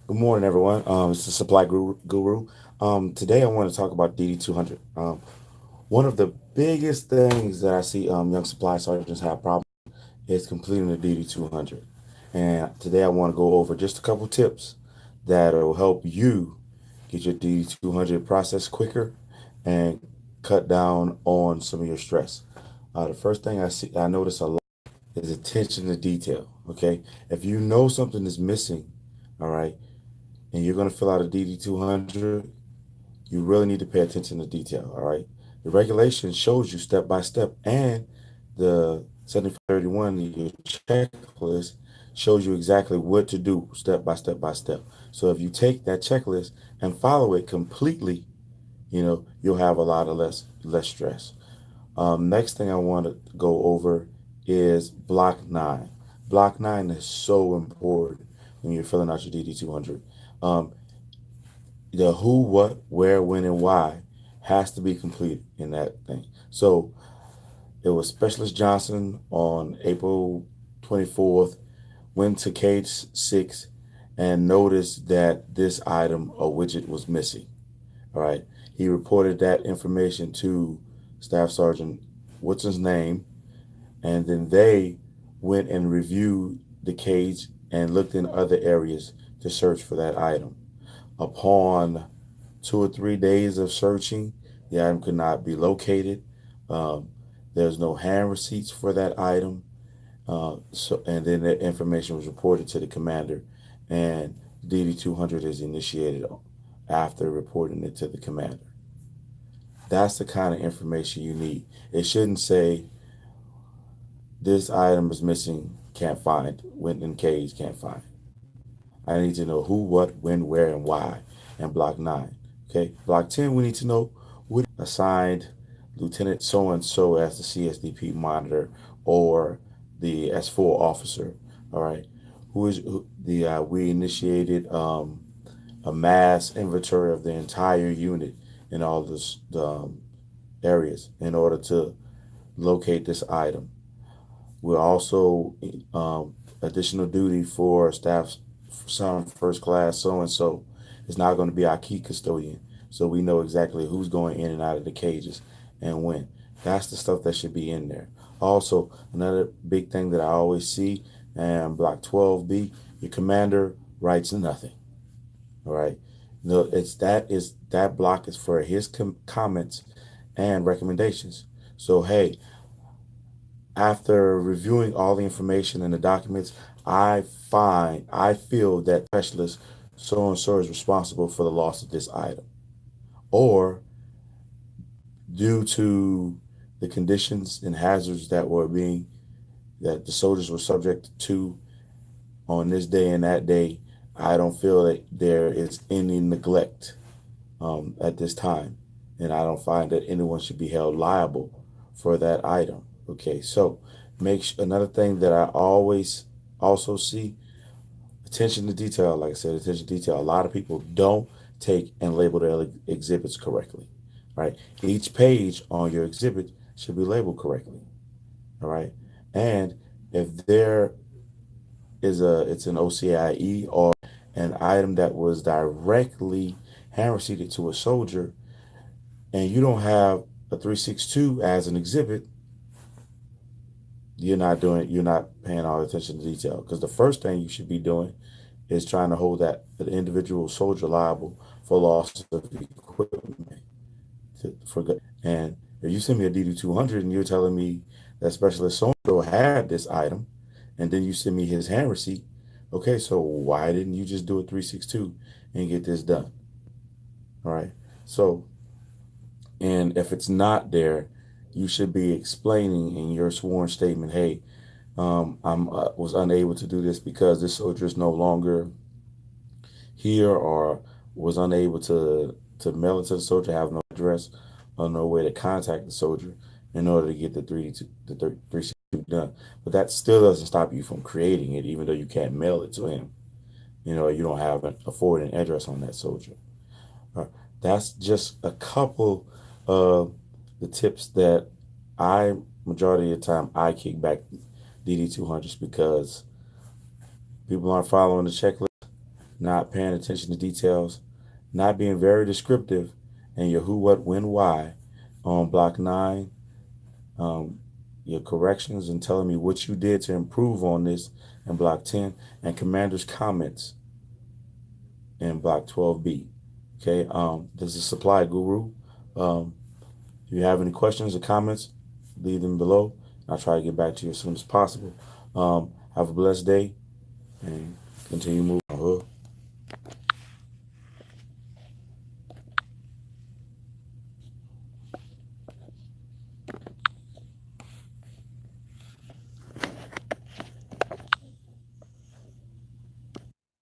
Good morning, everyone. It's the Supply Guru. Today, I want to talk about DD200. One of the biggest things that I see young supply sergeants have problems is completing the DD200. And today, I want to go over just a couple tips that will help you get your DD200 process quicker and cut down on some of your stress. The first thing I notice a lot is attention to detail. Okay, if you know something is missing, all right, and you're going to fill out a DD200, you really need to pay attention to detail, all right? The regulation shows you step by step, and the 7531, your checklist, shows you exactly what to do step by step by step. So if you take that checklist and follow it completely, you'll have a lot of less stress. Next thing I want to go over is block nine. Block nine is so important when you're filling out your DD200. Um, the who, what, where, when, and why has to be completed in that thing. So it was Specialist Johnson on April 24th, went to cage 6 and noticed that this item or widget was missing. All right. He reported that information to Staff Sergeant what's his name, and then they went and reviewed the cage and looked in other areas to search for that item. Upon 2 or 3 days of searching, the item could not be located. Um, there's no hand receipts for that item. And then the information was reported to the commander, and DD200 is initiated after reporting it to the commander. That's the kind of information you need. It shouldn't say this item is missing, can't find, went in cage, can't find. I need to know who, what, when, where, and why. And block 9. Okay. Block 10, we need to know what assigned Lieutenant so and so as the CSDP monitor or the S4 officer. All right. We initiated a mass inventory of the entire unit in all this areas in order to locate this item. We're also additional duty for staff, some first class so and so is now going to be our key custodian, so we know exactly who's going in and out of the cages and when. That's the stuff that should be in there. Also, another big thing that I always see, and block 12B, your commander writes nothing. All right. No, that block is for his comments and recommendations. So hey, after reviewing all the information in the documents, I feel that specialist so and so is responsible for the loss of this item, or due to the conditions and hazards that the soldiers were subject to on this day and that day, I don't feel that there is any neglect at this time, and I don't find that anyone should be held liable for that item. Okay, so another thing that I always also see, attention to detail. Like I said, attention to detail. A lot of people don't take and label their exhibits correctly. Right, each page on your exhibit should be labeled correctly. All right, and if there is it's an OCIE or an item that was directly hand receipted to a soldier, and you don't have a 362 as an exhibit, you're not paying all attention to detail, because the first thing you should be doing is trying to hold that the individual soldier liable for loss of equipment. And if you send me a DD200 and you're telling me that Specialist so had this item, and then you send me his hand receipt, okay, so why didn't you just do a 362 and get this done? All right. So, and if it's not there, you should be explaining in your sworn statement, hey, I'm was unable to do this because this soldier is no longer here, or was unable to mail it to the soldier, have no address or no way to contact the soldier in order to get the 362 done. But that still doesn't stop you from creating it, even though you can't mail it to him. You don't have a forwarding address on that soldier. Uh, that's just a couple of the tips that majority of the time, I kick back DD200s because people aren't following the checklist. not paying attention to details, not being very descriptive in your who, what, when, why on block 9, um, your corrections and telling me what you did to improve on this in block 10, and commander's comments in block 12B. Okay, this is Supply Guru. Um, if you have any questions or comments, leave them below. I'll try to get back to you as soon as possible. Have a blessed day and continue moving.